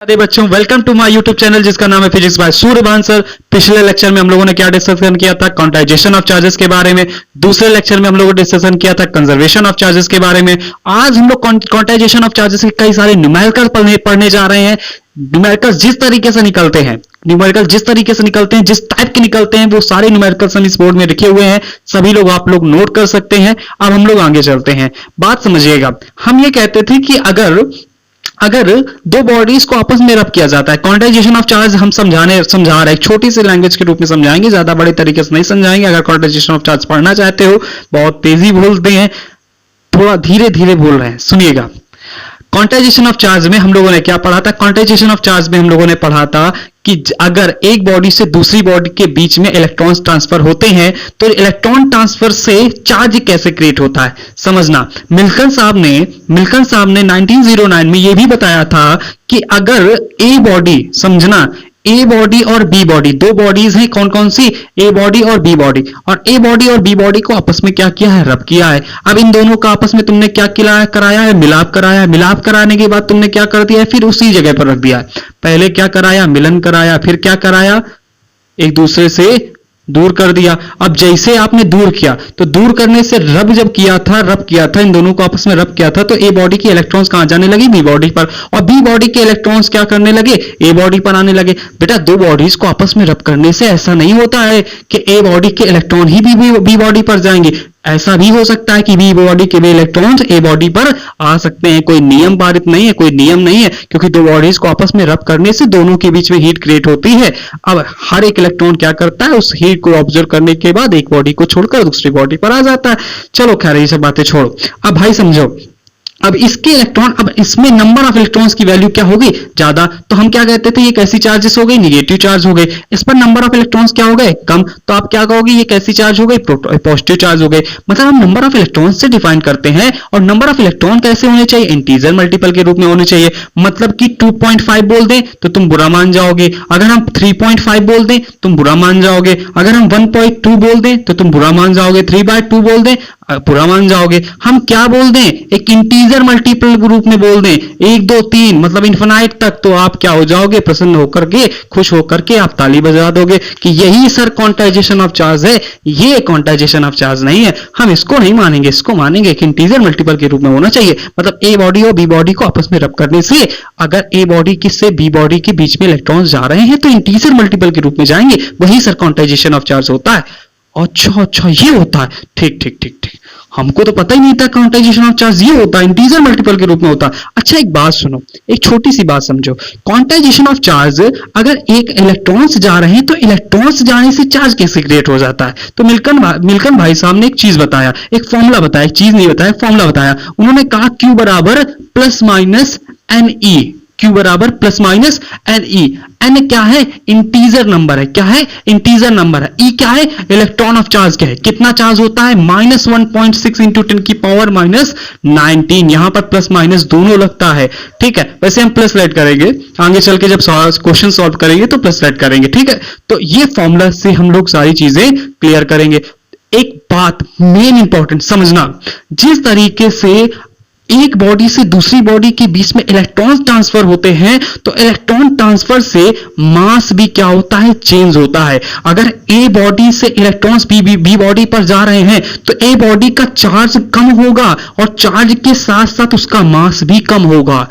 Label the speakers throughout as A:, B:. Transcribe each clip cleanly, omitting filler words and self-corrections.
A: राधे बच्चों, welcome to my YouTube channel जिसका नाम है फिजिक्स बाय सूर्यभान सर। पिछले लेक्चर में हम लोगों ने क्या डिस्कशन किया था? क्वांटाइजेशन ऑफ चार्जेस के बारे में। दूसरे लेक्चर में हम लोगों ने डिस्कशन किया था कंजर्वेशन ऑफ चार्जेस के बारे में। आज हम लोग क्वांटाइजेशन ऑफ चार्जेस के कई सारे न्यूमेरिकल पढ़ने जा रहे हैं। न्यूमेरिकल जिस तरीके से निकलते हैं, जिस टाइप के निकलते हैं, वो सारे न्यूमेरिकल्स हम इस बोर्ड में लिखे हुए हैं। सभी लोग आप लोग नोट कर सकते हैं। अब हम लोग आगे चलते हैं। बात समझिएगा, हम ये कहते थे कि अगर दो बॉडीज को आपस में रब किया जाता है, क्वांटाइजेशन ऑफ चार्ज हम समझा रहे हैं, छोटी सी लैंग्वेज के रूप में समझाएंगे, ज्यादा बड़े तरीके से नहीं समझाएंगे। अगर क्वांटाइजेशन ऑफ चार्ज पढ़ना चाहते हो, बहुत तेजी बोलते हैं, थोड़ा धीरे धीरे बोल रहे हैं, सुनिएगा। क्वांटाइजेशन ऑफ चार्ज में हम लोगों ने क्या पढ़ा था? क्वांटाइजेशन ऑफ चार्ज में हम लोगों ने पढ़ा था कि अगर एक बॉडी से दूसरी बॉडी के बीच में इलेक्ट्रॉन्स ट्रांसफर होते हैं तो इलेक्ट्रॉन ट्रांसफर से चार्ज कैसे क्रिएट होता है, समझना। मिल्कन साहब ने 1909 में यह भी बताया था कि अगर ए बॉडी, समझना, ए बॉडी और बी बॉडी, दो बॉडीज हैं, कौन कौन सी? ए बॉडी और बी बॉडी। और ए बॉडी और बी बॉडी को आपस में क्या किया है? रब किया है। अब इन दोनों का आपस में तुमने क्या कराया है? मिलाप कराया है। मिलाप कराने के बाद तुमने क्या कर दिया है? फिर उसी जगह पर रख दिया है। पहले क्या कराया? मिलन कराया। फिर क्या कराया? एक दूसरे से दूर कर दिया। अब जैसे आपने दूर किया, तो दूर करने से रब किया था, इन दोनों को आपस में रब किया था, तो ए बॉडी के इलेक्ट्रॉन्स कहां जाने लगे? बी बॉडी पर। और बी बॉडी के इलेक्ट्रॉन्स क्या करने लगे? ए बॉडी पर आने लगे। बेटा, दो बॉडीज को आपस में रब करने से ऐसा नहीं होता है कि ए बॉडी के इलेक्ट्रॉन ही बी बॉडी पर जाएंगे। ऐसा भी हो सकता है कि बी बॉडी के भी इलेक्ट्रॉन्स ए बॉडी पर आ सकते हैं। कोई नियम पारित नहीं है, कोई नियम नहीं है, क्योंकि दो बॉडीज को आपस में रब करने से दोनों के बीच में हीट क्रिएट होती है। अब हर एक इलेक्ट्रॉन क्या करता है? उस हीट को ऑब्जर्व करने के बाद एक बॉडी को छोड़कर दूसरी बॉडी पर आ जाता है। चलो खैर, ये सब बातें छोड़ो। अब भाई समझो, अब इसके इलेक्ट्रॉन, अब इसमें नंबर ऑफ इलेक्ट्रॉन्स की वैल्यू क्या होगी? ज्यादा। तो हम क्या कहते थे? ये कैसी चार्जेस हो गई? निगेटिव चार्ज हो गए। इस पर नंबर ऑफ इलेक्ट्रॉन्स क्या हो गए? कम। तो आप क्या कहोगे? ये कैसी चार्ज हो गई? पॉजिटिव चार्ज हो गई। मतलब हम नंबर ऑफ इलेक्ट्रॉन्स से डिफाइन करते हैं। और नंबर ऑफ इलेक्ट्रॉन कैसे होने चाहिए? इंटीजर मल्टीपल के रूप में होने चाहिए। मतलब कि 2.5 बोल दें तो तुम बुरा मान जाओगे। अगर हम 3.5 बोल दें तुम बुरा मान जाओगे। अगर हम 1.2 बोल दें तो तुम बुरा मान जाओगे। 3/2 बोल दें बुरा मान जाओगे। हम क्या बोल दें? एक इंटीजर मल्टीपल रूप में बोल दें, 1 2 3 मतलब इन्फिनाइट तक, तो आप क्या हो जाओगे? प्रसन्न होकर के, खुश होकर के आप ताली बजा दोगे कि यही सर क्वांटाइजेशन ऑफ चार्ज है। ये क्वांटाइजेशन ऑफ चार्ज नहीं है, हम इसको नहीं मानेंगे। इसको मानेंगे कि इंटीजर मल्टीपल के रूप में होना चाहिए। मतलब ए बॉडी और बी बॉडी को आपस में रब करने से अगर ए बॉडी से बी बॉडी के बीच में इलेक्ट्रॉन्स जा रहे हैं तो इंटीजर मल्टीपल के रूप में जाएंगे। वही सर क्वांटाइजेशन ऑफ चार्ज होता है। अच्छा, ये होता है। ठीक, हमको तो पता ही नहीं था क्वांटाइजेशन ऑफ चार्ज ये होता है, इंटीजर मल्टीपल के रूप में होता है। अच्छा, एक बात सुनो, एक छोटी सी बात समझो। क्वांटाइजेशन ऑफ चार्ज, अगर एक इलेक्ट्रॉन्स जा रहे हैं तो इलेक्ट्रॉन्स जाने से चार्ज कैसे क्रिएट हो जाता है? तो मिल्कन भाई साहब ने एक चीज बताया, एक फॉर्मूला बताया, एक चीज नहीं बताया, फॉर्मूला बताया। उन्होंने कहा Q बराबर प्लस माइनस NE। Q बराबर प्लस माइनस NE। N क्या है? इंटीजर नंबर है। क्या है? इंटीजर नंबर है। E क्या है? इलेक्ट्रॉन ऑफ चार्ज क्या है? कितना चार्ज होता है? -1.6 इंटू 10 की पावर -19। यहां पर प्लस माइनस दोनों लगता है। ठीक है, वैसे हम प्लस लेट करेंगे आगे चल के, जब क्वेश्चन सॉल्व करेंगे तो प्लस लेट करेंगे। ठीक है, तो ये फॉर्मूला से हम लोग सारी चीजें क्लियर करेंगे। एक बात मेन इंपॉर्टेंट समझना, जिस तरीके से एक बॉडी से दूसरी बॉडी के बीच में इलेक्ट्रॉन ट्रांसफर होते हैं, तो इलेक्ट्रॉन ट्रांसफर से मास भी क्या होता है? चेंज होता है। अगर ए बॉडी से इलेक्ट्रॉन्स बी बॉडी पर जा रहे हैं तो ए बॉडी का चार्ज कम होगा और चार्ज के साथ साथ उसका मास भी कम होगा।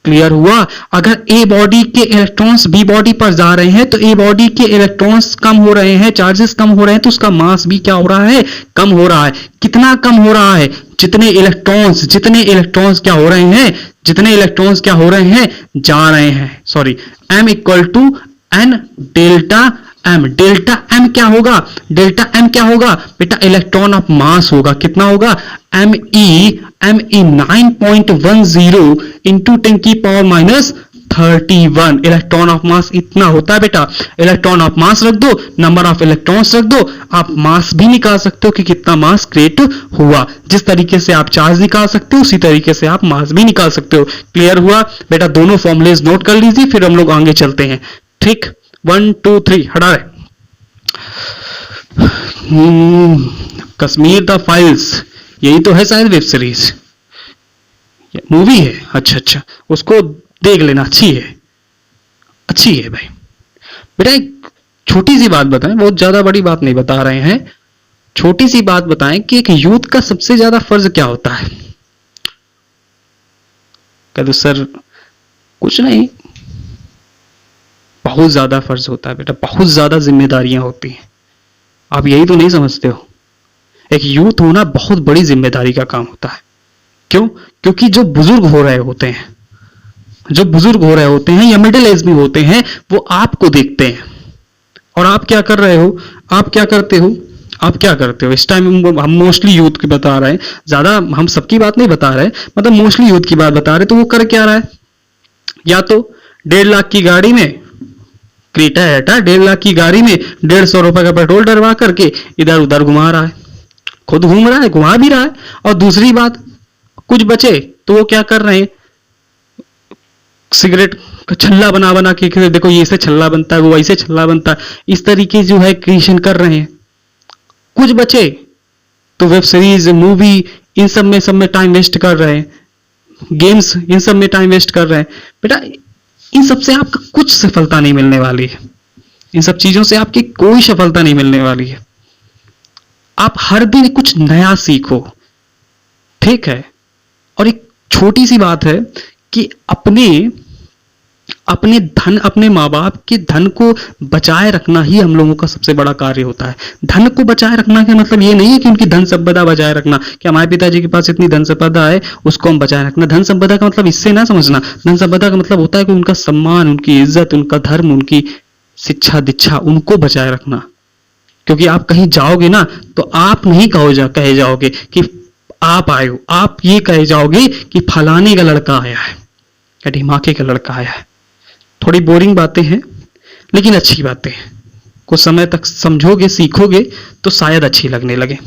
A: क्लियर हुआ? अगर ए बॉडी के इलेक्ट्रॉन्स बी बॉडी पर जा रहे हैं तो ए बॉडी के इलेक्ट्रॉन्स कम हो रहे हैं, चार्जेस कम हो रहे हैं, तो उसका मास भी क्या हो रहा है? कम हो रहा है। कितना कम हो रहा है? जितने इलेक्ट्रॉन्स क्या हो रहे हैं? जितने इलेक्ट्रॉन्स क्या हो रहे हैं? जा रहे हैं। Sorry, M equal to N delta M। Delta M क्या होगा? डेल्टा M क्या होगा? बेटा, इलेक्ट्रॉन ऑफ मास होगा। कितना होगा? ME 9.10 इंटू 10 की पावर -31। इलेक्ट्रॉन ऑफ मास इतना होता है बेटा। इलेक्ट्रॉन ऑफ मास रख दो, नंबर ऑफ इलेक्ट्रॉन्स रख दो, आप मास भी निकाल सकते हो कि कितना मास क्रिएट हुआ। जिस तरीके से आप चार्ज निकाल सकते हो उसी तरीके से आप मास भी निकाल सकते हो। क्लियर हुआ बेटा? दोनों फॉर्मुलेज नोट कर लीजिए, फिर हम लोग आगे चलते हैं। ठीक, 1 2 3 हटा रहे। कश्मीर द फाइल्स, यही तो है शायद वेब सीरीज, मूवी है। अच्छा, उसको देख लेना, अच्छी है। अच्छी है भाई। बेटा एक छोटी सी बात बताएं, बहुत ज्यादा बड़ी बात नहीं बता रहे हैं, छोटी सी बात बताएं कि एक यूथ का सबसे ज्यादा फर्ज क्या होता है। कहते सर कुछ नहीं, बहुत ज्यादा फर्ज होता है बेटा, बहुत ज्यादा जिम्मेदारियां होती हैं। आप यही तो नहीं समझते हो, एक यूथ होना बहुत बड़ी जिम्मेदारी का काम होता है। क्यों? क्योंकि जो बुजुर्ग हो रहे होते हैं, जो बुजुर्ग हो रहे होते हैं या मिडिल एज में होते हैं, वो आपको देखते हैं और आप क्या कर रहे हो, आप क्या करते हो, आप क्या करते हो। इस टाइम हम मोस्टली यूथ की बता रहे हैं, ज्यादा हम सबकी बात नहीं बता रहे, मतलब मोस्टली यूथ की बात बता रहे। तो वो कर क्या रहा है, या तो 1.5 लाख की गाड़ी में, क्रेटा है 1.5 लाख की गाड़ी में 150 रुपए का पेट्रोल डलवा करके इधर उधर घुमा रहा है, खुद घूम रहा है, घुमा भी रहा है। और दूसरी बात, कुछ बचे तो वो क्या कर रहे हैं, सिगरेट का छल्ला बना बना के, देखो ये से छल्ला बनता है, वो वैसे छल्ला बनता है, इस तरीके जो है क्रिएशन कर रहे हैं। कुछ बचे तो वेब सीरीज, मूवी, इन सब में टाइम वेस्ट कर रहे हैं, गेम्स, इन सब में टाइम वेस्ट कर रहे हैं। बेटा इन सब से आपका कुछ सफलता नहीं मिलने वाली है, इन सब चीजों से आपकी कोई सफलता नहीं मिलने वाली है। आप हर दिन कुछ नया सीखो, ठीक है। और एक छोटी सी बात है कि अपने धन, अपने माँ बाप के धन को बचाए रखना ही हम लोगों का सबसे बड़ा कार्य होता है। धन को बचाए रखना का मतलब ये नहीं है कि उनकी धन संपदा बचाए रखना, कि हमारे पिताजी के पास इतनी धन संपदा है उसको हम बचाए रखना। धन संपदा का मतलब इससे ना समझना, धन संपदा का मतलब होता है कि उनका सम्मान, उनकी इज्जत, उनका धर्म, उनकी शिक्षा दीक्षा, उनको बचाए रखना। क्योंकि आप कहीं जाओगे ना तो आप नहीं कहे जाओगे कि आप आए हो, आप ये कहे जाओगे कि फलाने का लड़का आया है या ढिमाके का लड़का आया है। थोड़ी बोरिंग बातें हैं लेकिन अच्छी बातें हैं, कुछ समय तक समझोगे, सीखोगे तो शायद अच्छी लगने लगे।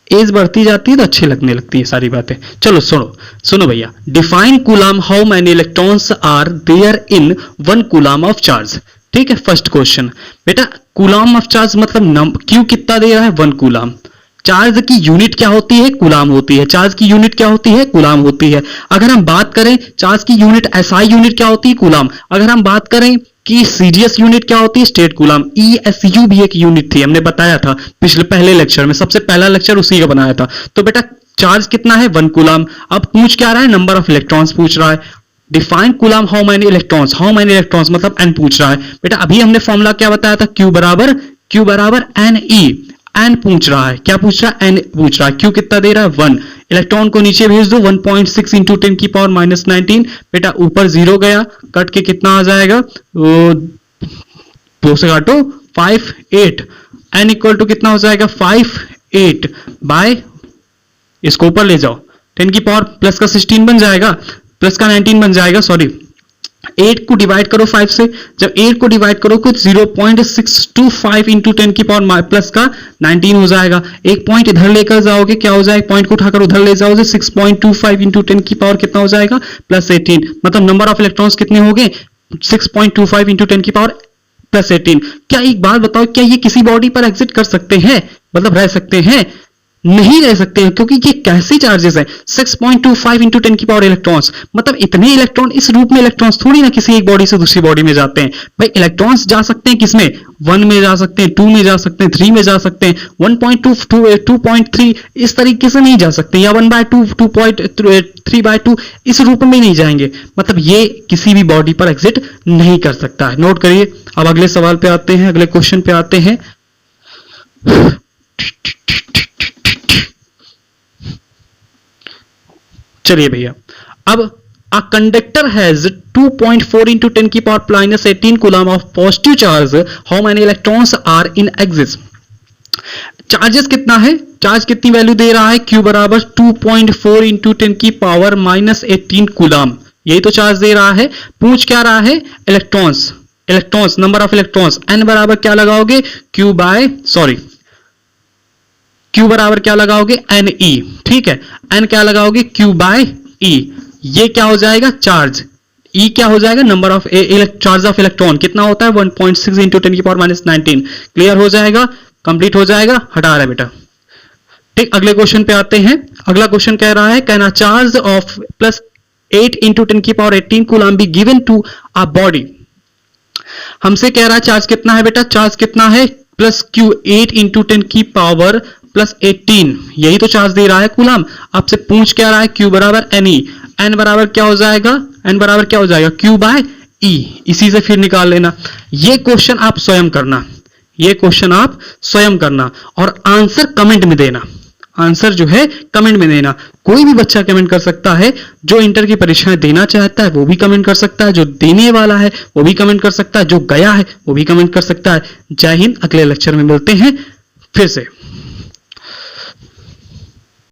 A: एज बढ़ती जाती है तो अच्छी लगने लगती है सारी बातें। चलो सुनो भैया, define coulomb, how many electrons are there in 1 coulomb of charge. ठीक है, फर्स्ट क्वेश्चन बेटा, कूलाम ऑफ चार्ज मतलब क्यू कितना दे रहा है, 1 कूलाम। चार्ज की यूनिट क्या होती है, कूलाम होती है। चार्ज की यूनिट क्या होती है, कूलाम होती है। अगर हम बात करें चार्ज की यूनिट, एसआई यूनिट क्या होती है, कूलाम। अगर हम बात करें कि सीजीएस यूनिट क्या होती है, स्टेट कूलाम। ईएसयू भी एक यूनिट थी, हमने बताया था पहले लेक्चर में, सबसे पहला लेक्चर उसी का बनाया था। तो बेटा चार्ज कितना है, 1 कूलाम। अब पूछ क्या रहा है, नंबर ऑफ इलेक्ट्रॉन्स पूछ रहा है। Define coulomb, how many electrons, how many electrons मतलब एन पूछ रहा है। बेटा अभी हमने फॉर्मूला क्या बताया था, क्यू बराबर एन ई। एन पूछ रहा है, क्या पूछ रहा है, एन पूछ रहा है। क्यू कितना दे रहा है, 1। इलेक्ट्रॉन को नीचे भेज दो, 1.6 इंटू 10 की पावर -19। बेटा ऊपर 0 गया, कट के कितना आ जाएगा, 2 से काटो 5, 8। एन इक्वल टू कितना हो जाएगा, 5, 8 बाय, इसको ऊपर ले जाओ, 10 की पावर प्लस का 16 बन जाएगा, प्लस का 19 बन जाएगा, सॉरी 8 को डिवाइड करो 5 से। जब 8 को डिवाइड करो कुछ 0.625 इंटू 10 की पावर प्लस का 19 हो जाएगा। एक पॉइंट इधर लेकर जाओगे, क्या हो जाएगा, पॉइंट को उठाकर उधर ले जाओगे, 6.25 इंटू 10 की पावर कितना हो जाएगा, +18। मतलब नंबर ऑफ इलेक्ट्रॉन्स कितने हो गए, 6.25 इंटू 10 की पावर +18। क्या एक बात बताओ, क्या ये किसी बॉडी पर एग्जिट कर सकते हैं, मतलब रह सकते हैं, नहीं रह सकते हैं, क्योंकि ये कैसे चार्जेस हैं। 6.25 इंटू 10 की पावर इलेक्ट्रॉन्स, मतलब इतने इलेक्ट्रॉन, इस रूप में इलेक्ट्रॉन्स थोड़ी ना किसी एक बॉडी से दूसरी बॉडी में जाते हैं। भाई इलेक्ट्रॉन्स जा सकते हैं किसमें, 1 में जा सकते हैं, 2 में जा सकते हैं, 3 में जा सकते हैं, 1.2, 2.3 इस तरीके से नहीं जा सकते, या 1/2, 2.3/2 इस रूप में नहीं जाएंगे। मतलब ये किसी भी बॉडी पर एग्जिट नहीं कर सकता है। नोट करिए। अब अगले सवाल पे आते हैं, अगले क्वेश्चन पे आते हैं। चलिए भैया, अब a conductor has 2.4 into 10 की power -18 coulomb of positive charge, how many electrons are in excess. Charges कितना है, चार्ज कितनी वैल्यू दे रहा है, Q बराबर 2.4 इंटू 10 की पावर -18 कूलम, यही तो चार्ज दे रहा है। पूछ क्या रहा है, electrons, number of electrons. N बराबर क्या लगाओगे, Q बराबर क्या लगाओगे, Ne। ठीक है, N क्या लगाओगे, Q/E। ये क्या हो जाएगा, चार्ज। E क्या हो जाएगा, number of charge of electron कितना होता है, 1.6 इंटू 10 की पावर -19। क्लियर हो जाएगा, कंप्लीट हो जाएगा, हटा रहा है बेटा। ठीक, अगले क्वेश्चन पे आते हैं। अगला क्वेश्चन कह रहा है, can a charge of +8 into 10 की power 18 coulomb be given to a body. हमसे कह रहा है चार्ज कितना है बेटा, चार्ज कितना है प्लस क्यू, 8 इंटू 10 की पावर प्लस 18, यही तो चार्ज दे रहा है कूलम। आपसे पूछ क्या रहा है, क्यू बराबर एन ई, एन बराबर क्या हो जाएगा, एन बराबर क्या हो जाएगा, क्यू बाय ई, इसी से फिर निकाल लेना। ये क्वेश्चन आप स्वयं करना, ये क्वेश्चन आप स्वयं करना और आंसर कमेंट में देना, आंसर जो है कमेंट में देना। कोई भी बच्चा कमेंट कर सकता है, जो इंटर की परीक्षाएं देना चाहता है वो भी कमेंट कर सकता है, जो देने वाला है वो भी कमेंट कर सकता है, जो गया है वो भी कमेंट कर सकता है। जय हिंद, अगले लेक्चर में मिलते हैं फिर से।